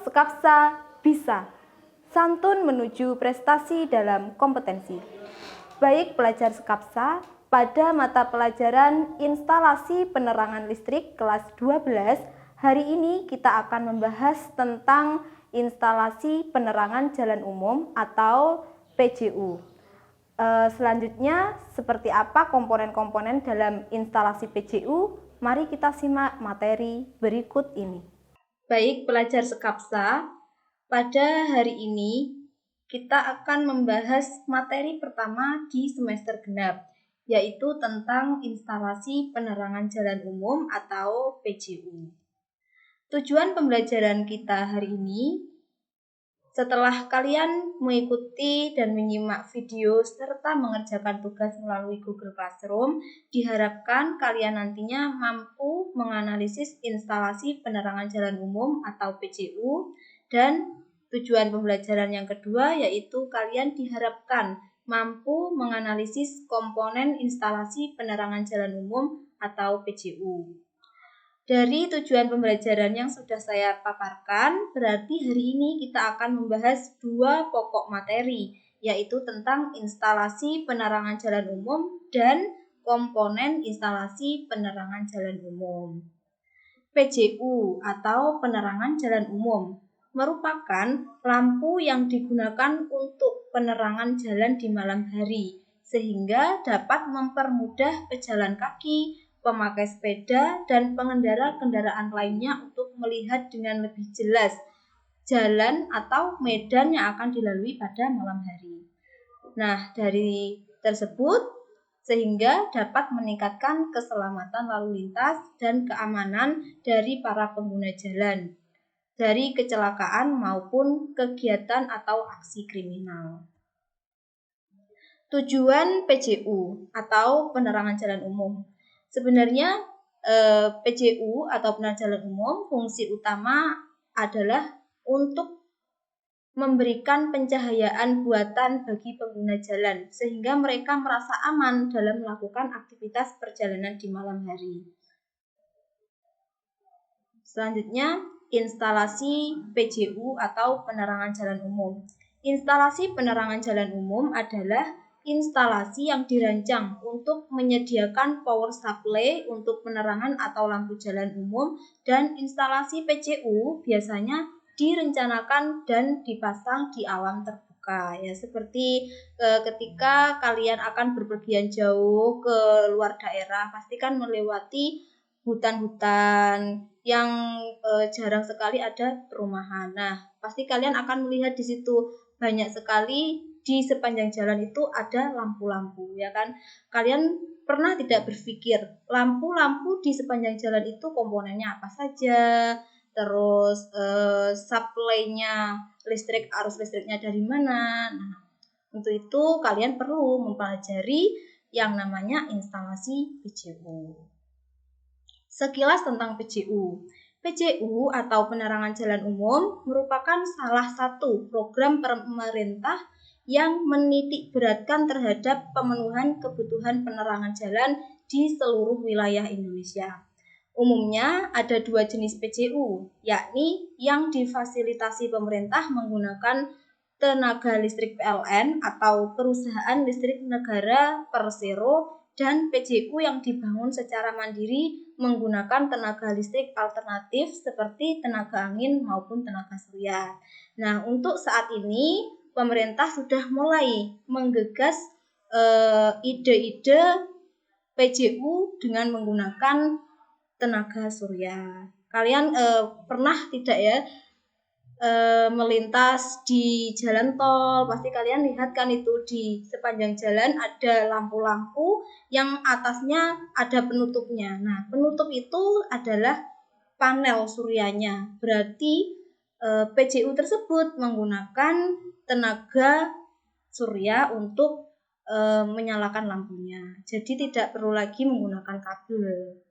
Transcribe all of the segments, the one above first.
Skapsa bisa. Santun menuju prestasi dalam kompetensi. Baik pelajar Skapsa, pada mata pelajaran instalasi penerangan listrik kelas 12, hari ini kita akan membahas tentang instalasi penerangan jalan umum atau PJU. Selanjutnya, seperti apa komponen-komponen dalam instalasi PJU? Mari kita simak materi berikut ini. Baik pelajar Skapsa, pada hari ini kita akan membahas materi pertama di semester genap, yaitu tentang instalasi penerangan jalan umum atau PJU. Tujuan pembelajaran kita hari ini, setelah kalian mengikuti dan menyimak video serta mengerjakan tugas melalui Google Classroom, diharapkan kalian nantinya mampu menganalisis instalasi penerangan jalan umum atau PJU, dan tujuan pembelajaran yang kedua yaitu kalian diharapkan mampu menganalisis komponen instalasi penerangan jalan umum atau PJU. Dari tujuan pembelajaran yang sudah saya paparkan, berarti hari ini kita akan membahas dua pokok materi, yaitu tentang instalasi penerangan jalan umum dan komponen instalasi penerangan jalan umum. PJU atau penerangan jalan umum merupakan lampu yang digunakan untuk penerangan jalan di malam hari, sehingga dapat mempermudah pejalan kaki, pemakai sepeda, dan pengendara kendaraan lainnya untuk melihat dengan lebih jelas jalan atau medan yang akan dilalui pada malam hari. Nah, dari tersebut sehingga dapat meningkatkan keselamatan lalu lintas dan keamanan dari para pengguna jalan dari kecelakaan maupun kegiatan atau aksi kriminal. Tujuan PJU atau penerangan jalan umum. Sebenarnya PJU atau penerangan jalan umum fungsi utama adalah untuk memberikan pencahayaan buatan bagi pengguna jalan sehingga mereka merasa aman dalam melakukan aktivitas perjalanan di malam hari. Selanjutnya, instalasi PJU atau penerangan jalan umum. Instalasi penerangan jalan umum adalah instalasi yang dirancang untuk menyediakan power supply untuk penerangan atau lampu jalan umum, dan instalasi PJU biasanya direncanakan dan dipasang di alam terbuka, ya, seperti ketika kalian akan berpergian jauh ke luar daerah, pastikan melewati hutan-hutan yang jarang sekali ada perumahan. Nah, pasti kalian akan melihat di situ banyak sekali di sepanjang jalan itu ada lampu-lampu, ya kan? Kalian pernah tidak berpikir lampu-lampu di sepanjang jalan itu komponennya apa saja? Terus supply-nya listrik, arus listriknya dari mana? Nah, untuk itu kalian perlu mempelajari yang namanya instalasi PJU. Sekilas tentang PJU. PJU atau penerangan jalan umum merupakan salah satu program pemerintah yang menitik beratkan terhadap pemenuhan kebutuhan penerangan jalan di seluruh wilayah Indonesia. Umumnya ada dua jenis PJU, yakni yang difasilitasi pemerintah menggunakan tenaga listrik PLN atau perusahaan listrik negara Persero, dan PJU yang dibangun secara mandiri menggunakan tenaga listrik alternatif seperti tenaga angin maupun tenaga surya. Nah, untuk saat ini pemerintah sudah mulai menggegas ide-ide PJU dengan menggunakan tenaga surya. Kalian pernah tidak ya melintas di jalan tol, pasti kalian lihat kan itu di sepanjang jalan ada lampu-lampu yang atasnya ada penutupnya. Nah, penutup itu adalah panel suryanya. Berarti PJU tersebut menggunakan tenaga surya untuk menyalakan lampunya. Jadi tidak perlu lagi menggunakan kabel.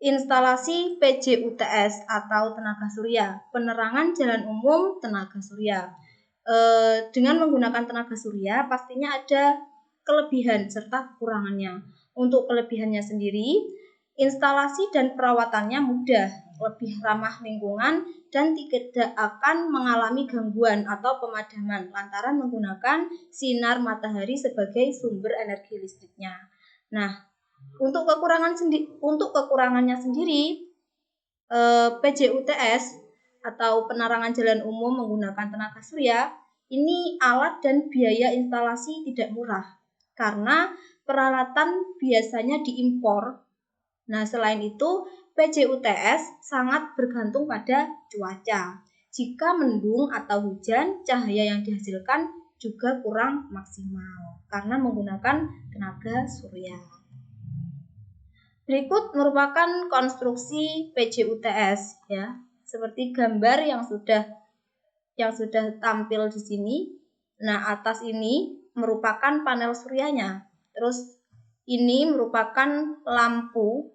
Instalasi PJUTS atau tenaga surya, penerangan jalan umum tenaga surya. Dengan menggunakan tenaga surya pastinya ada kelebihan serta kekurangannya. Untuk kelebihannya sendiri, instalasi dan perawatannya mudah, lebih ramah lingkungan, dan tidak akan mengalami gangguan atau pemadaman lantaran menggunakan sinar matahari sebagai sumber energi listriknya. Nah, untuk kekurangannya sendiri, PJUTS atau penerangan jalan umum menggunakan tenaga surya, ini alat dan biaya instalasi tidak murah karena peralatan biasanya diimpor. Nah, selain itu, PJUTS sangat bergantung pada cuaca. Jika mendung atau hujan, cahaya yang dihasilkan juga kurang maksimal karena menggunakan tenaga surya. Berikut merupakan konstruksi PJUTS ya, seperti gambar yang sudah tampil di sini. Nah, atas ini merupakan panel suryanya. Terus ini merupakan lampu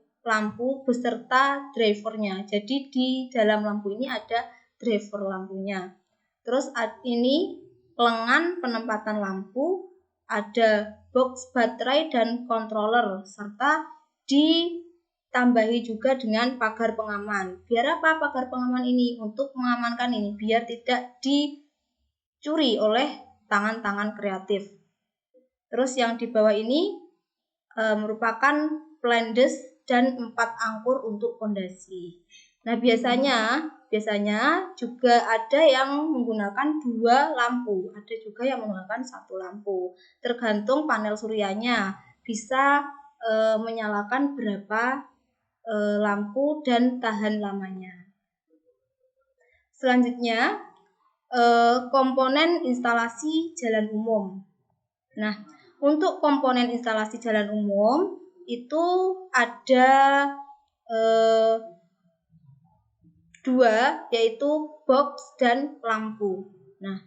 beserta drivernya. Jadi di dalam lampu ini ada driver lampunya. Terus ini lengan penempatan lampu, ada box baterai dan controller, serta ditambahi juga dengan pagar pengaman. Biar apa pagar pengaman ini? Untuk mengamankan ini, biar tidak dicuri oleh tangan-tangan kreatif. Terus yang di bawah ini merupakan plandes dan 4 angkur untuk fondasi. Nah, biasanya juga ada yang menggunakan 2 lampu, ada juga yang menggunakan 1 lampu. Tergantung panel suryanya, bisa menyalakan berapa lampu dan tahan lamanya. Selanjutnya, komponen instalasi jalan umum. Nah, untuk komponen instalasi jalan umum itu ada 2, yaitu box dan lampu. Nah,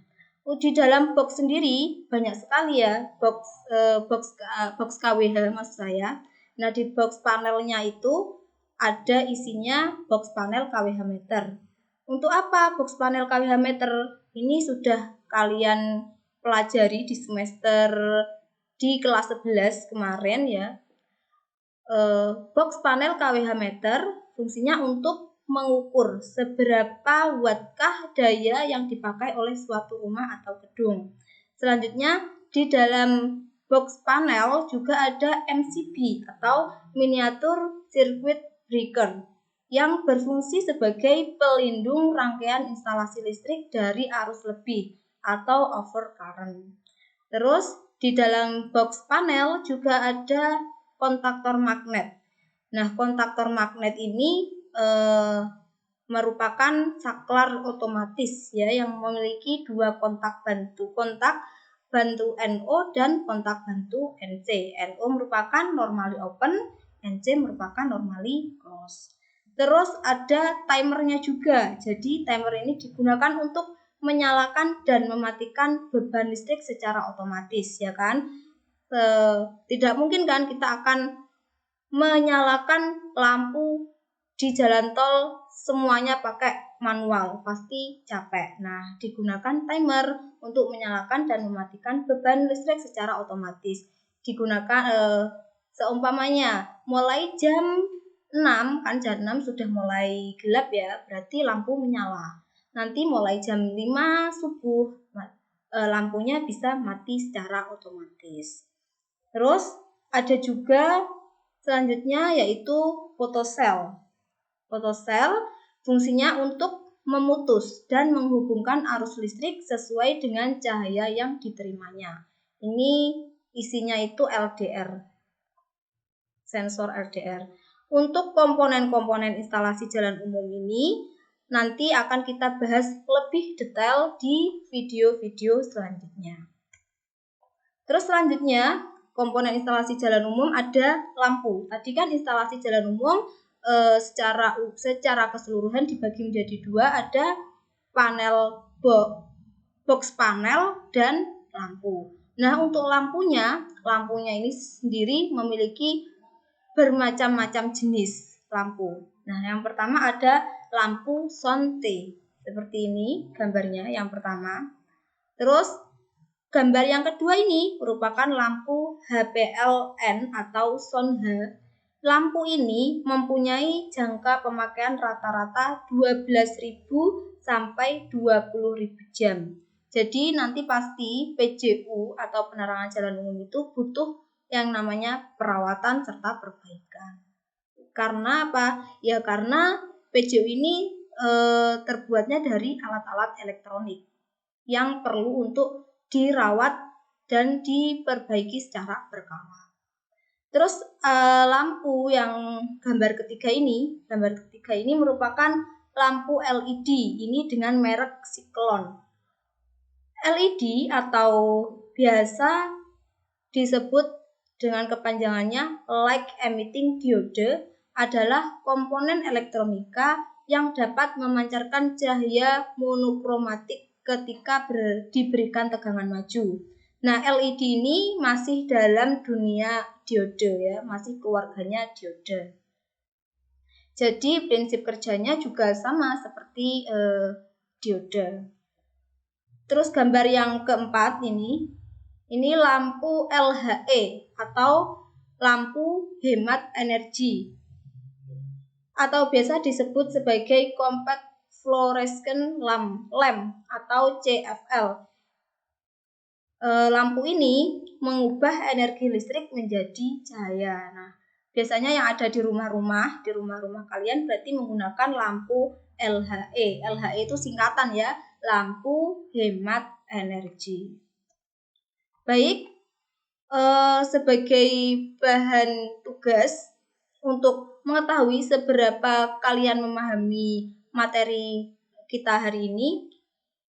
di dalam box sendiri banyak sekali ya box KWH maksud saya. Nah, di box panelnya itu ada isinya box panel KWH meter. Untuk apa box panel KWH meter? Ini sudah kalian pelajari di semester di kelas 11 kemarin ya. Box panel KWH meter fungsinya untuk mengukur seberapa wattkah daya yang dipakai oleh suatu rumah atau gedung. Selanjutnya, di dalam box panel juga ada MCB atau miniatur circuit breaker yang berfungsi sebagai pelindung rangkaian instalasi listrik dari arus lebih atau overcurrent. Terus, di dalam box panel juga ada kontaktor magnet. Nah, kontaktor magnet ini merupakan saklar otomatis ya yang memiliki 2 kontak bantu NO dan kontak bantu NC. NO merupakan normally open, NC merupakan normally close. Terus ada timernya juga. Jadi timer ini digunakan untuk menyalakan dan mematikan beban listrik secara otomatis ya kan. Tidak mungkin kan kita akan menyalakan lampu di jalan tol semuanya pakai manual, pasti capek. Nah, digunakan timer untuk menyalakan dan mematikan beban listrik secara otomatis. Digunakan seumpamanya mulai jam 6, kan jam 6 sudah mulai gelap ya, berarti lampu menyala. Nanti mulai jam 5 subuh lampunya bisa mati secara otomatis. Terus ada juga selanjutnya yaitu photocell. Photocell fungsinya untuk memutus dan menghubungkan arus listrik sesuai dengan cahaya yang diterimanya. Ini isinya itu LDR, sensor LDR. Untuk komponen-komponen instalasi jalan umum ini nanti akan kita bahas lebih detail di video-video selanjutnya. Terus selanjutnya, komponen instalasi jalan umum ada lampu. Tadi kan instalasi jalan umum secara keseluruhan dibagi menjadi 2, ada panel box panel dan lampu. Nah, untuk lampunya ini sendiri memiliki bermacam-macam jenis lampu. Nah, yang pertama ada lampu Sonte. Seperti ini gambarnya yang pertama. Terus gambar yang kedua ini merupakan lampu HPLN atau Sonhe. lampu ini mempunyai jangka pemakaian rata-rata 12.000 sampai 20.000 jam. Jadi nanti pasti PJU atau penerangan jalan umum itu butuh yang namanya perawatan serta perbaikan. Karena apa? Ya karena PJU ini terbuatnya dari alat-alat elektronik yang perlu untuk dirawat dan diperbaiki secara berkala. Terus lampu yang gambar ketiga ini merupakan lampu LED ini dengan merek Cyclone. LED atau biasa disebut dengan kepanjangannya Light Emitting Diode adalah komponen elektronika yang dapat memancarkan cahaya monokromatik ketika diberikan tegangan maju. Nah, LED ini masih dalam dunia diode ya, masih keluarganya diode. Jadi prinsip kerjanya juga sama seperti diode. Terus gambar yang keempat ini lampu LHE atau lampu hemat energi atau biasa disebut sebagai compact fluorescent lamp atau CFL. Lampu ini mengubah energi listrik menjadi cahaya. Nah, biasanya yang ada di rumah-rumah kalian berarti menggunakan lampu LHE. LHE itu singkatan ya, lampu hemat energi. Baik, sebagai bahan tugas untuk mengetahui seberapa kalian memahami materi kita hari ini,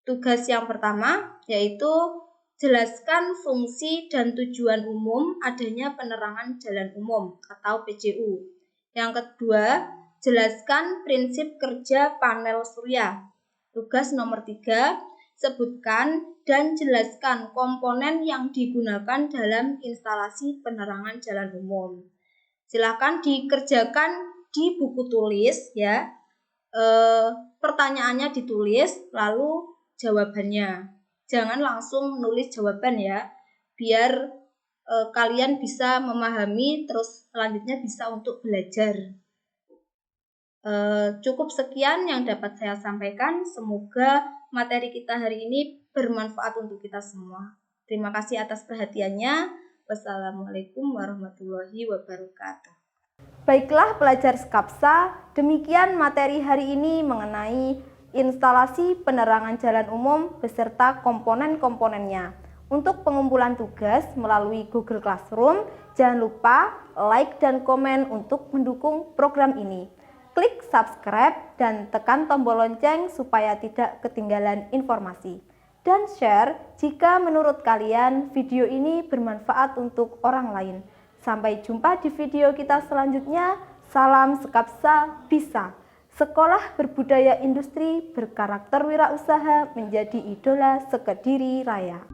tugas yang pertama yaitu jelaskan fungsi dan tujuan umum adanya penerangan jalan umum atau PJU. Yang kedua, jelaskan prinsip kerja panel surya. Tugas nomor 3, sebutkan dan jelaskan komponen yang digunakan dalam instalasi penerangan jalan umum. Silakan dikerjakan di buku tulis ya. Pertanyaannya ditulis lalu jawabannya. Jangan langsung nulis jawaban ya, biar kalian bisa memahami terus selanjutnya bisa untuk belajar. Cukup sekian yang dapat saya sampaikan. Semoga materi kita hari ini bermanfaat untuk kita semua. Terima kasih atas perhatiannya. Wassalamualaikum warahmatullahi wabarakatuh. Baiklah pelajar Skapsa, demikian materi hari ini mengenai instalasi penerangan jalan umum beserta komponen-komponennya. Untuk pengumpulan tugas melalui Google Classroom, jangan lupa like dan komen untuk mendukung program ini. Klik subscribe dan tekan tombol lonceng supaya tidak ketinggalan informasi. Dan share jika menurut kalian video ini bermanfaat untuk orang lain. Sampai jumpa di video kita selanjutnya. Salam Skapsa bisa. Sekolah berbudaya industri berkarakter wirausaha menjadi idola sekediri raya.